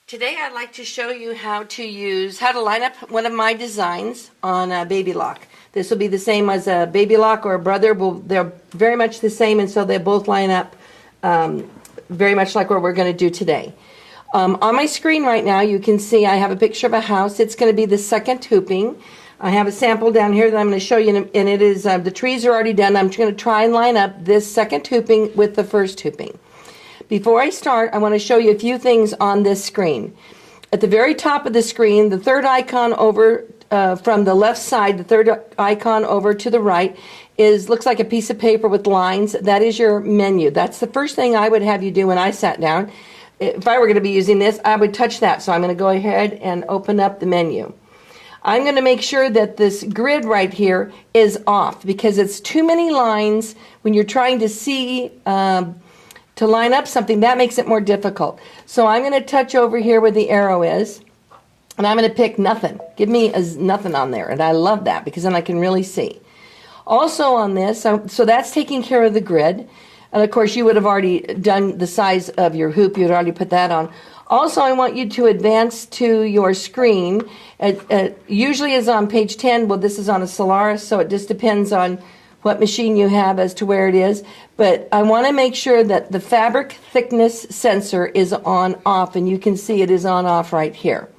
Today I'd like to show you how to line up one of my designs on a baby lock. This will be the same as a baby lock or a brother. They're very much the same, and so they both line up very much like what we're going to do today. On my screen right now you can see I have a picture of a house. It's going to be the second hooping. I have a sample down here that I'm going to show you, and it is the trees are already done. I'm just going to try and line up this second hooping with the first hooping. Before I start, I want to show you a few things on this screen. At the very top of the screen, the third icon over from the left side, the third icon over to the right, looks like a piece of paper with lines. That is your menu. That's the first thing I would have you do when I sat down. If I were going to be using this, I would touch that. So I'm going to go ahead and open up the menu. I'm going to make sure that this grid right here is off because it's too many lines when you're trying to see to line up something. That makes it more difficult. So I'm going to touch over here where the arrow is, and I'm going to pick nothing. Give me nothing on there, and I love that because then I can really see. Also on this, so that's taking care of the grid, and of course you would have already done the size of your hoop. You'd already put that on. Also, I want you to advance to your screen. Usually is on page 10. Well, this is on a Solaris, so it just depends on what machine you have as to where it is. But I want to make sure that the fabric thickness sensor is on off, and you can see it is on off right here.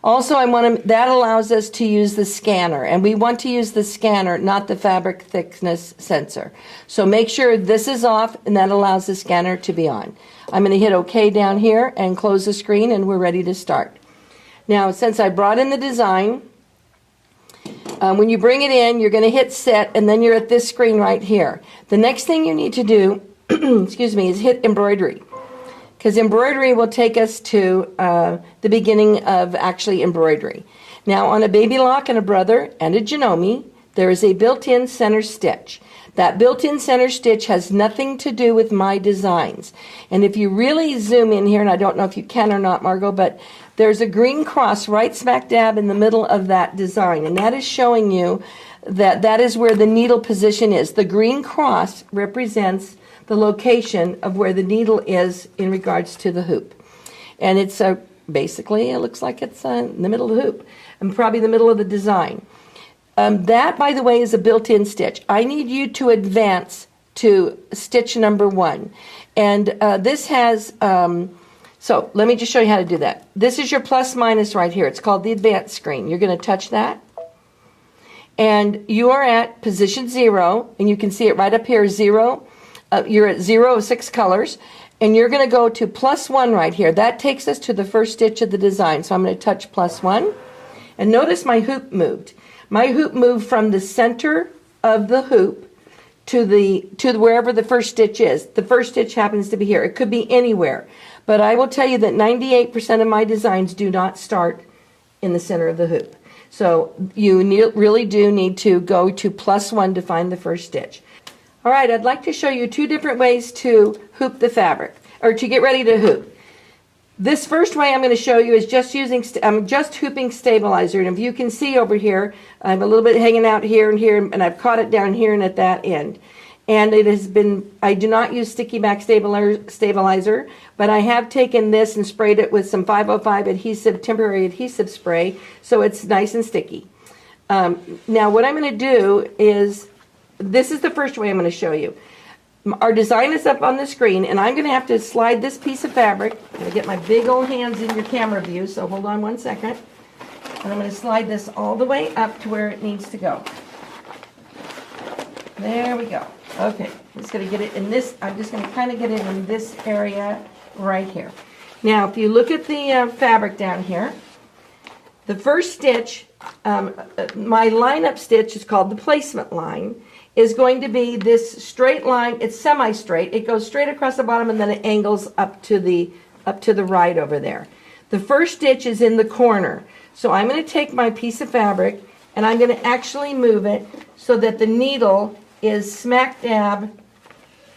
Also, that allows us to use the scanner, and we want to use the scanner, not the fabric thickness sensor. So make sure this is off, and that allows the scanner to be on. I'm going to hit OK down here and close the screen, and we're ready to start. Now, since I brought in the design, when you bring it in, you're going to hit set, and then you're at this screen right here. The next thing you need to do, excuse me, is hit embroidery, because embroidery will take us to the beginning of actually embroidery. Now, on a baby lock and a brother and a Janome, there is a built-in center stitch. That built-in center stitch has nothing to do with my designs. And if you really zoom in here, and I don't know if you can or not, Margot, but there's a green cross right smack dab in the middle of that design, and that is showing you that that is where the needle position is. The green cross represents the location of where the needle is in regards to the hoop. And it's basically, it looks like it's in the middle of the hoop, and probably the middle of the design. That, by the way, is a built-in stitch. I need you to advance to stitch number 1. And this has, so let me just show you how to do that. This is your plus minus right here. It's called the advanced screen. You're going to touch that. And you are at position 0, and you can see it right up here, 0. You're at 0 of 6 colors. And you're going to go to plus 1 right here. That takes us to the first stitch of the design. So I'm going to touch plus 1. And notice my hoop moved. My hoop moved from the center of the hoop to wherever the first stitch is. The first stitch happens to be here. It could be anywhere. But I will tell you that 98% of my designs do not start in the center of the hoop. So you really do need to go to plus 1 to find the first stitch. All right, I'd like to show you 2 different ways to hoop the fabric, or to get ready to hoop. This first way I'm going to show you is just using, I'm just hooping stabilizer, and if you can see over here, I have a little bit hanging out here, and I've caught it down here and at that end. And it has been, I do not use sticky back stabilizer, but I have taken this and sprayed it with some 505 adhesive, temporary adhesive spray, so it's nice and sticky. Now what I'm going to do is, this is the first way I'm going to show you. Our design is up on the screen, and I'm going to have to slide this piece of fabric. I'm going to get my big old hands in your camera view, so hold on one second. And I'm going to slide this all the way up to where it needs to go. There we go. Okay, I'm just going to get it in this, I'm just going to kind of get it in this area right here. Now, if you look at the fabric down here, the first stitch, my lineup stitch is called the placement line, is going to be this straight line. It's semi-straight. It goes straight across the bottom, and then it angles up to the right over there. The first stitch is in the corner. So I'm going to take my piece of fabric, and I'm going to actually move it so that the needle is smack dab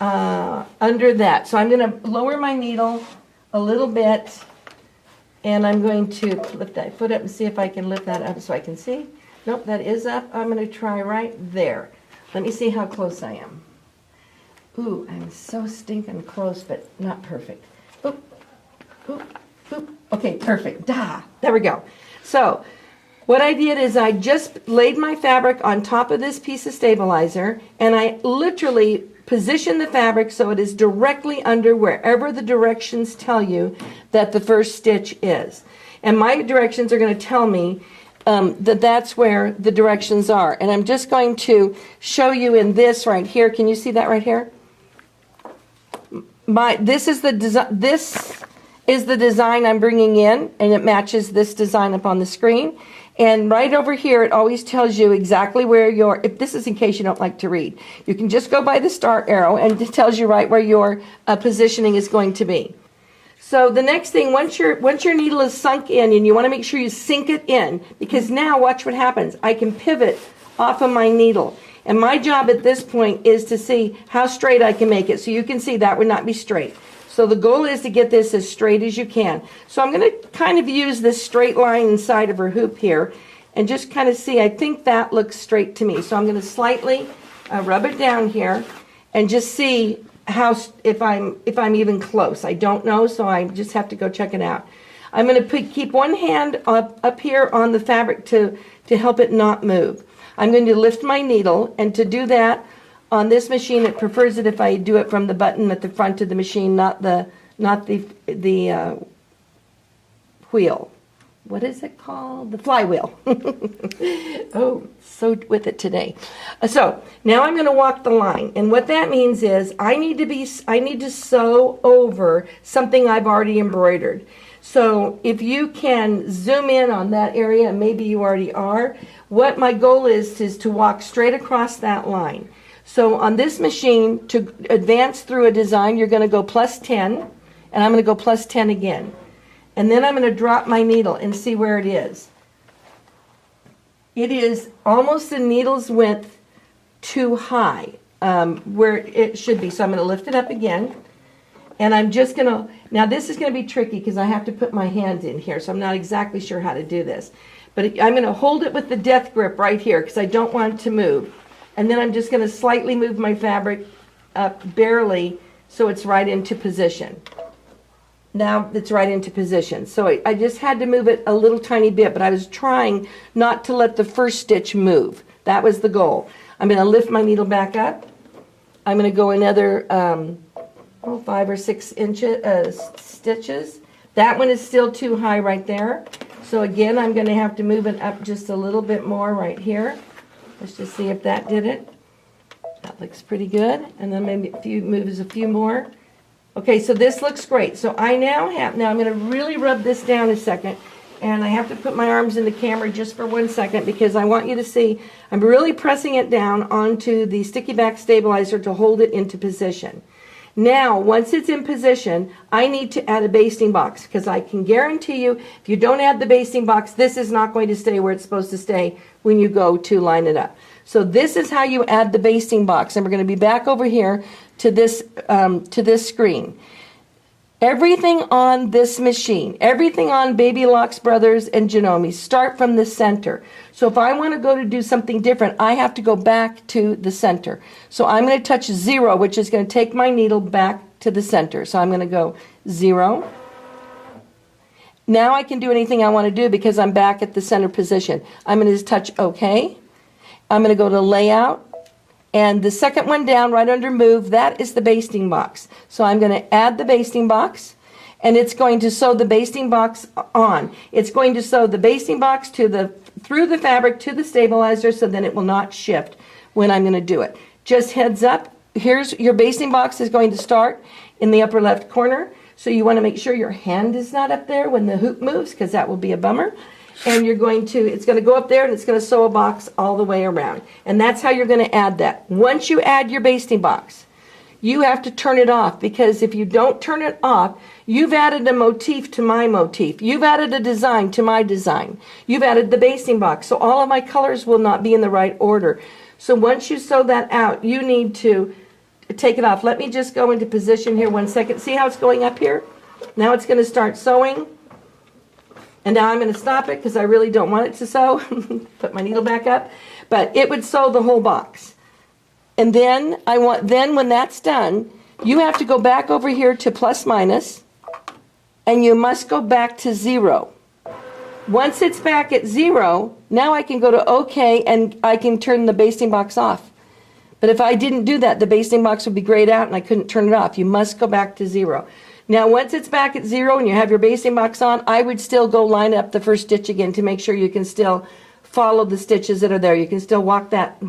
under that. So I'm going to lower my needle a little bit, and I'm going to lift that foot up and see if I can lift that up so I can see. Nope, that is up. I'm going to try right there. Let me see how close I am. Ooh, I'm so stinking close, but not perfect. Oop, oop, oop. Okay, perfect. There we go. So what I did is I just laid my fabric on top of this piece of stabilizer, and I literally positioned the fabric so it is directly under wherever the directions tell you that the first stitch is. And my directions are going to tell me that that's where the directions are. And I'm just going to show you in this right here. Can you see that right here? This is the design I'm bringing in, and it matches this design up on the screen. And right over here, it always tells you exactly where your, if this is in case you don't like to read, you can just go by the star arrow and it tells you right where your positioning is going to be. So the next thing, once your needle is sunk in, and you want to make sure you sink it in, because now watch what happens. I can pivot off of my needle. And my job at this point is to see how straight I can make it. So you can see that would not be straight. So the goal is to get this as straight as you can. So I'm going to kind of use this straight line inside of her hoop here and just kind of see, I think that looks straight to me. So I'm going to slightly rub it down here and just see how, if I'm even close. I don't know, so I just have to go check it out. I'm going to keep one hand up here on the fabric to help it not move. I'm going to lift my needle, and to do that, on this machine, it prefers it if I do it from the button at the front of the machine, not the wheel. What is it called? The flywheel. Oh, so with it today. So now I'm going to walk the line, and what that means is I need to sew over something I've already embroidered. So if you can zoom in on that area, and maybe you already are, what my goal is to walk straight across that line. So on this machine, to advance through a design, you're going to go +10, and I'm going to go +10 again. And then I'm going to drop my needle and see where it is. It is almost the needle's width too high, where it should be. So I'm going to lift it up again, and I'm just going to, now this is going to be tricky because I have to put my hand in here, so I'm not exactly sure how to do this. But I'm going to hold it with the death grip right here because I don't want it to move. And then I'm just going to slightly move my fabric up barely so it's right into position. Now it's right into position. So I just had to move it a little tiny bit, but I was trying not to let the first stitch move. That was the goal. I'm going to lift my needle back up. I'm going to go another 5 or 6 stitches. That one is still too high right there. So again, I'm going to have to move it up just a little bit more right here. Let's just see if that did it. That looks pretty good. And then maybe a few more. Okay, so this looks great. So I now I'm going to really rub this down a second. And I have to put my arms in the camera just for 1 second because I want you to see I'm really pressing it down onto the sticky back stabilizer to hold it into position. Now, once it's in position, I need to add a basting box because I can guarantee you if you don't add the basting box, this is not going to stay where it's supposed to stay when you go to line it up. So this is how you add the basting box, and we're going to be back over here to this screen. Everything on this machine, everything on Baby Lock's Brothers and Janome, start from the center. So if I want to go to do something different, I have to go back to the center. So I'm going to touch 0, which is going to take my needle back to the center. So I'm going to go 0. Now I can do anything I want to do because I'm back at the center position. I'm going to just touch OK. I'm going to go to Layout. And the second one down, right under Move, that is the basting box. So I'm going to add the basting box, and it's going to sew the basting box on. It's going to sew the basting box through the fabric to the stabilizer so then it will not shift when I'm going to do it. Just heads up, here's your basting box is going to start in the upper left corner. So you want to make sure your hand is not up there when the hoop moves because that will be a bummer. And it's going to go up there and it's going to sew a box all the way around. And that's how you're going to add that. Once you add your basting box, you have to turn it off because if you don't turn it off, you've added a motif to my motif. You've added a design to my design. You've added the basting box. So all of my colors will not be in the right order. So once you sew that out, you need to take it off. Let me just go into position here 1 second. See how it's going up here? Now it's going to start sewing. And now I'm going to stop it because I really don't want it to sew. Put my needle back up. But it would sew the whole box. And then when that's done, you have to go back over here to plus minus. and you must go back to 0. Once it's back at 0, now I can go to OK and I can turn the basting box off. But if I didn't do that, the basting box would be grayed out and I couldn't turn it off. You must go back to 0. Now, once it's back at 0 and you have your basting box on, I would still go line up the first stitch again to make sure you can still follow the stitches that are there. You can still walk that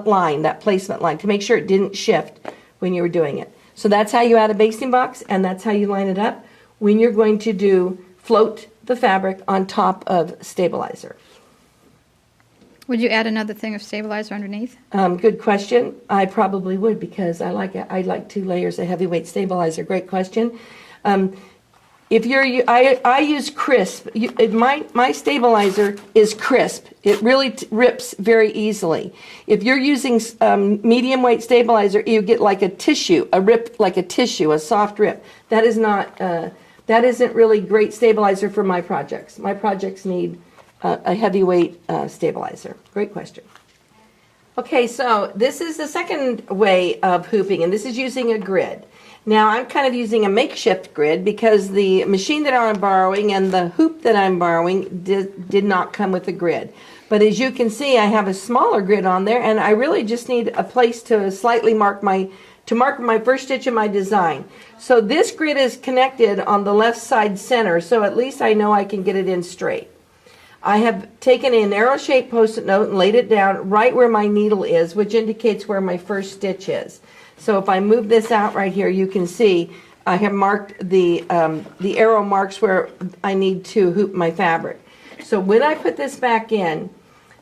line, that placement line, to make sure it didn't shift when you were doing it. So that's how you add a basting box, and that's how you line it up when you're going to float the fabric on top of stabilizer. Would you add another thing of stabilizer underneath? Good question. I probably would, because I like 2 layers of heavyweight stabilizer. Great question. If I use crisp. My stabilizer is crisp. It really rips very easily. If you're using medium weight stabilizer, you get like a tissue, a rip like a tissue, a soft rip. That is not. That isn't really great stabilizer for my projects. My projects need a heavyweight stabilizer. Great question. Okay, so this is the second way of hooping, and this is using a grid. Now, I'm kind of using a makeshift grid because the machine that I'm borrowing and the hoop that I'm borrowing did not come with a grid. But as you can see, I have a smaller grid on there, and I really just need a place to slightly mark my first stitch of my design. So this grid is connected on the left side center, so at least I know I can get it in straight. I have taken a narrow shaped post-it note and laid it down right where my needle is, which indicates where my first stitch is. So if I move this out right here, you can see I have marked the arrow marks where I need to hoop my fabric. So when I put this back in,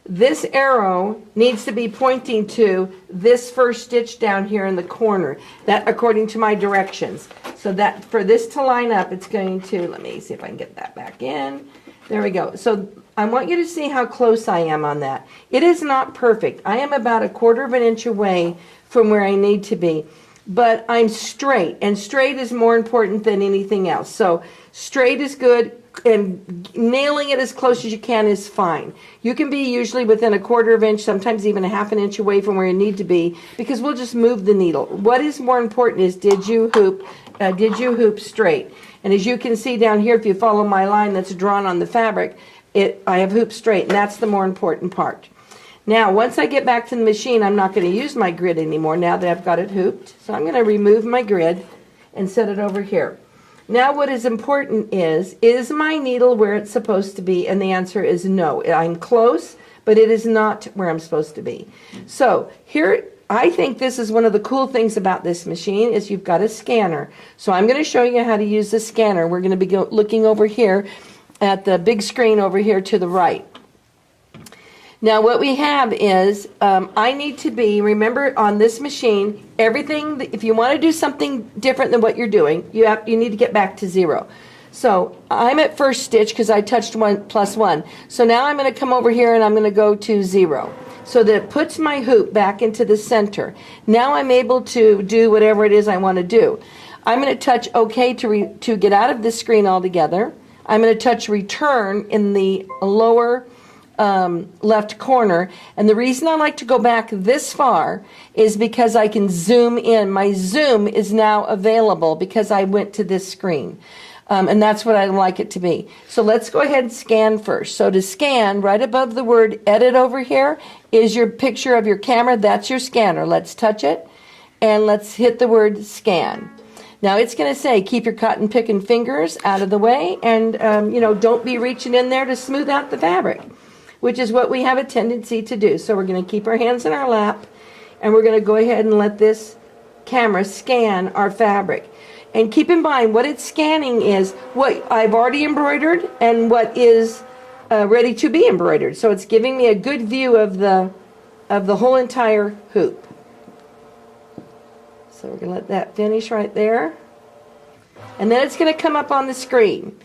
this arrow needs to be pointing to this first stitch down here in the corner, that according to my directions. So that for this to line up, it's going to, let me see if I can get that back in. There we go. So I want you to see how close I am on that. It is not perfect. I am about 1/4 of an inch away from where I need to be, but I'm straight, and straight is more important than anything else. So straight is good, and nailing it as close as you can is fine. You can be usually within 1/4 of an inch, sometimes even 1/2 an inch away from where you need to be, because we'll just move the needle. What is more important is did you hoop straight? And as you can see down here, if you follow my line that's drawn on the fabric, I have hooped straight, and that's the more important part. Now, once I get back to the machine, I'm not going to use my grid anymore now that I've got it hooped. So I'm going to remove my grid and set it over here. Now what is important is my needle where it's supposed to be? And the answer is no. I'm close, but it is not where I'm supposed to be. So here, I think this is one of the cool things about this machine is you've got a scanner. So I'm going to show you how to use the scanner. We're going to be looking over here at the big screen over here to the right. Now what we have is, I need to be, remember on this machine, everything, if you want to do something different than what you're doing, you need to get back to 0. So I'm at first stitch because I touched 1 plus 1. So now I'm going to come over here and I'm going to go to 0. So that it puts my hoop back into the center. Now I'm able to do whatever it is I want to do. I'm going to touch OK to get out of this screen altogether. I'm going to touch return in the lower left corner, and the reason I like to go back this far is because I can zoom in. My zoom is now available because I went to this screen, and that's what I like it to be. So let's go ahead and scan first. So to scan, right above the word edit over here is your picture of your camera. That's your scanner. Let's touch it and let's hit the word scan. Now it's going to say keep your cotton picking fingers out of the way, and don't be reaching in there to smooth out the fabric, which is what we have a tendency to do. So we're going to keep our hands in our lap, and we're going to go ahead and let this camera scan our fabric. And keep in mind, what it's scanning is what I've already embroidered and what is ready to be embroidered. So it's giving me a good view of the whole entire hoop. So we're going to let that finish right there. And then it's going to come up on the screen.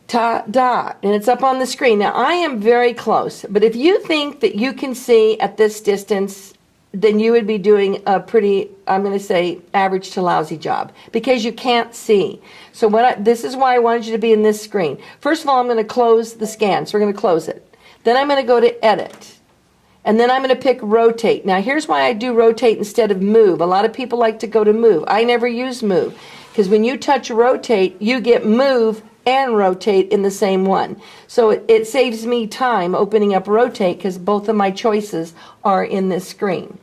Dot, and it's up on the screen. Now I am very close, but if you think that you can see at this distance, then you would be doing a pretty, I'm going to say, average to lousy job, because you can't see. So this is why I wanted you to be in this screen. First of all, I'm going to close the scan, so we're going to close it. Then I'm going to go to edit, and then I'm going to pick rotate. Now here's why I do rotate instead of move. A lot of people like to go to move. I never use move. because when you touch rotate, you get move and rotate in the same one. So it saves me time opening up rotate because both of my choices are in this screen.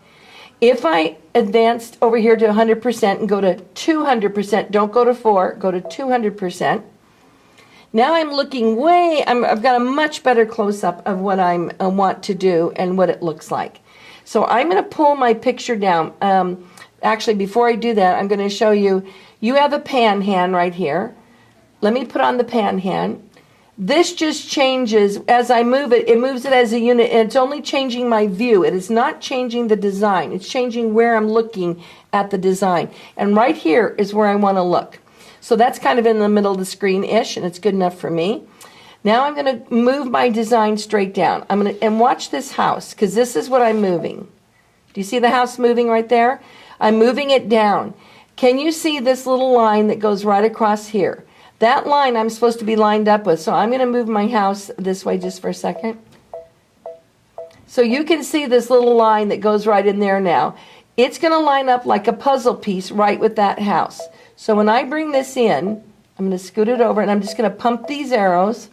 If I advanced over here to 100% and go to 200%, don't go to 4, go to 200%. Now I'm looking I've got a much better close-up of what I want to do and what it looks like. So I'm going to pull my picture down. Actually, before I do that, I'm going to show you, you have a pan hand right here. Let me put on the pan hand. This just changes as I move it. It moves it as a unit, and it's only changing my view. It is not changing the design. It's changing where I'm looking at the design. And right here is where I want to look. So that's kind of in the middle of the screen-ish, and it's good enough for me. Now I'm going to move my design straight down. And watch this house, because this is what I'm moving. Do you see the house moving right there? I'm moving it down. Can you see this little line that goes right across here? That line I'm supposed to be lined up with, so I'm going to move my house this way just for a second. So you can see this little line that goes right in there now. It's going to line up like a puzzle piece right with that house. So when I bring this in, I'm going to scoot it over, and I'm just going to pump these arrows.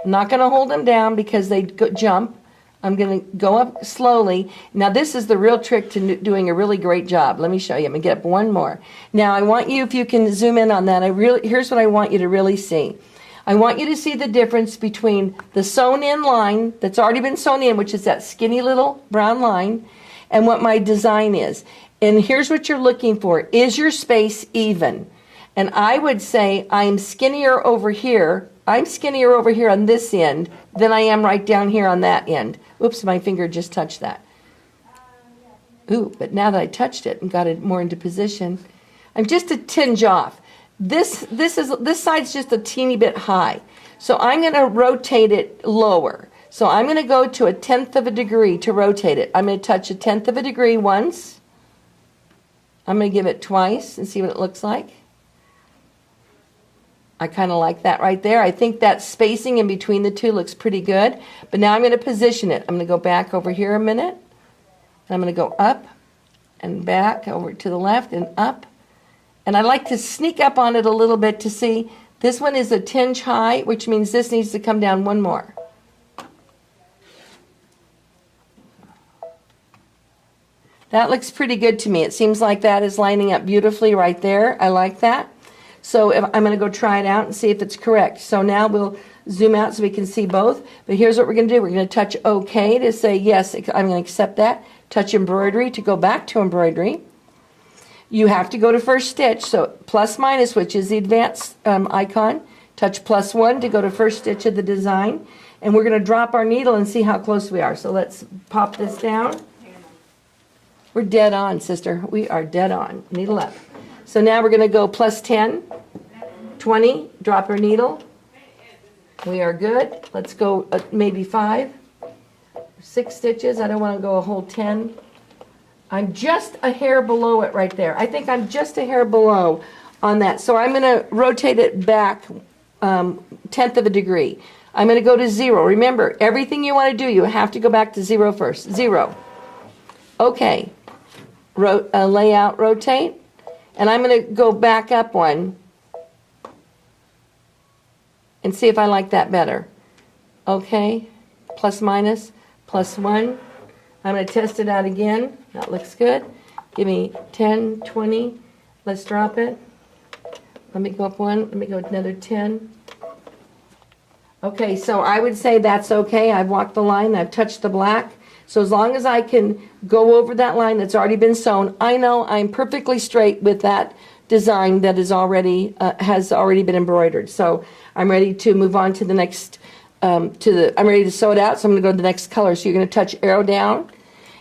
I'm not going to hold them down because they jump. I'm going to go up slowly. Now this is the real trick to doing a really great job. Let me show you. I'm going to get up one more. Now I want you, if you can zoom in on that, here's what I want you to really see. I want you to see the difference between the sewn in line that's already been sewn in, which is that skinny little brown line, and what my design is. And here's what you're looking for. Is your space even? And I would say I'm skinnier over here. I'm skinnier over here on this end than I am right down here on that end. Oops, my finger just touched that. Ooh, but now that I touched it and got it more into position, I'm just a tinge off. This side's just a teeny bit high. So I'm going to rotate it lower. So I'm going to go to 1/10 of a degree to rotate it. I'm going to touch 1/10 of a degree once. I'm going to give it twice and see what it looks like. I kind of like that right there. I think that spacing in between the two looks pretty good. But now I'm going to position it. I'm going to go back over here a minute. And I'm going to go up and back over to the left and up. And I like to sneak up on it a little bit to see. This one is a tinge high, which means this needs to come down one more. That looks pretty good to me. It seems like that is lining up beautifully right there. I like that. So I'm going to go try it out and see if it's correct. So now we'll zoom out so we can see both. But here's what we're going to do. We're going to touch OK to say, yes, I'm going to accept that. Touch embroidery to go back to embroidery. You have to go to first stitch. So plus minus, which is the advanced icon. Touch +1 to go to first stitch of the design. And we're going to drop our needle and see how close we are. So let's pop this down. We're dead on, sister. We are dead on. Needle up. So now we're going to go +10, 20, drop our needle. We are good. Let's go maybe 5, 6 stitches. I don't want to go a whole 10. I'm just a hair below it right there. I think I'm just a hair below on that. So I'm going to rotate it back 1/10 of a degree. I'm going to go to 0. Remember, everything you want to do, you have to go back to 0 first. 0. Okay. Layout, rotate. And I'm going to go back up one and see if I like that better. Okay, plus minus, +1. I'm going to test it out again. That looks good. Give me 10, 20. Let's drop it. Let me go up 1. Let me go another 10. Okay, so I would say that's okay. I've walked the line. I've touched the black. So as long as I can go over that line that's already been sewn, I know I'm perfectly straight with that design that is already has already been embroidered. So I'm ready to move on to the next. I'm ready to sew it out. So I'm going to go to the next color. So you're going to touch arrow down,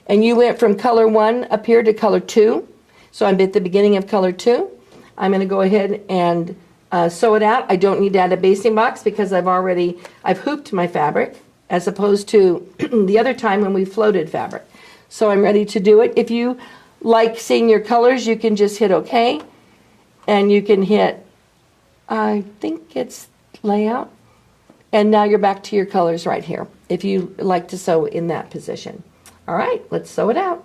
and you went from color 1 up here to color 2. So I'm at the beginning of color 2. I'm going to go ahead and sew it out. I don't need to add a basting box because I've hooped my fabric, as opposed to the other time when we floated fabric. So I'm ready to do it. If you like seeing your colors, you can just hit OK. And you can hit, I think it's layout. And now you're back to your colors right here, if you like to sew in that position. All right, let's sew it out.